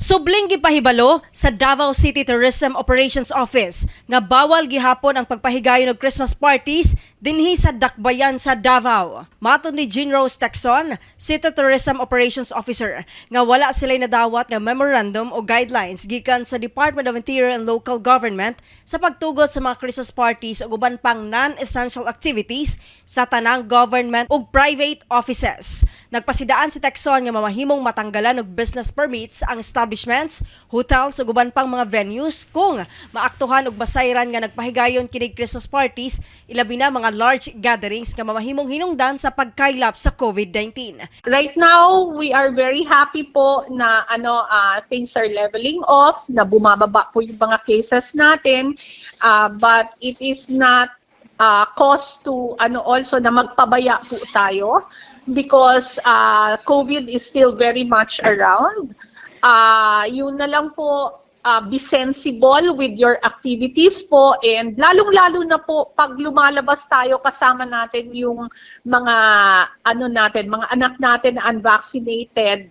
Subling gipahibalo sa Davao City Tourism Operations Office nga bawal gihapon ang pagpahigayon og Christmas parties dinhi sa Dakbayan sa Davao. Matud ni Jean Rose Tacson, City Tourism Operations Officer, nga wala sila'y nadawat nga memorandum o guidelines gikan sa Department of Interior and Local Government sa pagtugot sa mga Christmas parties ug uban pang non-essential activities sa tanang government ug private offices. Nagpasidaan si Tacson nga mamahimong matanggalan og business permits ang establishments, hotels ug uban pang mga venues kung maaktuhan og basayran nga nagpahigayon kining Christmas parties, ilabi na mga large gatherings nga mamahimong hinungdan sa pagkaylap sa COVID-19. Right now, we are very happy po na things are leveling off, na bumababa po yung mga cases natin, but it is not cause to also na magpabaya po tayo because COVID is still very much around. Yun na lang po, be sensible with your activities po, and lalong-lalo na po pag lumalabas tayo kasama natin yung mga mga anak natin na unvaccinated.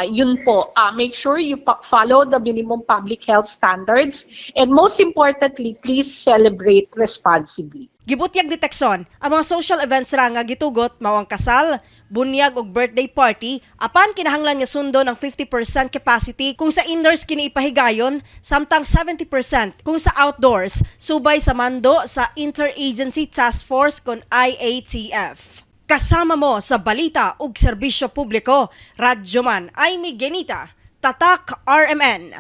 Yun po, make sure you follow the minimum public health standards, and most importantly, please celebrate responsibly. Gibutyag ni Tacson, ang mga social events ra nga gitugot mao ang kasal, bunyag ug birthday party, apan kinahanglan nga sundo ng 50% capacity kung sa indoors kini ipahigayon, samtang 70% kung sa outdoors, subay sa mando sa Interagency Task Force kon IATF. Kasama mo sa balita ug serbisyo publiko, Radyo Man Aimee Genita, Tatak RMN.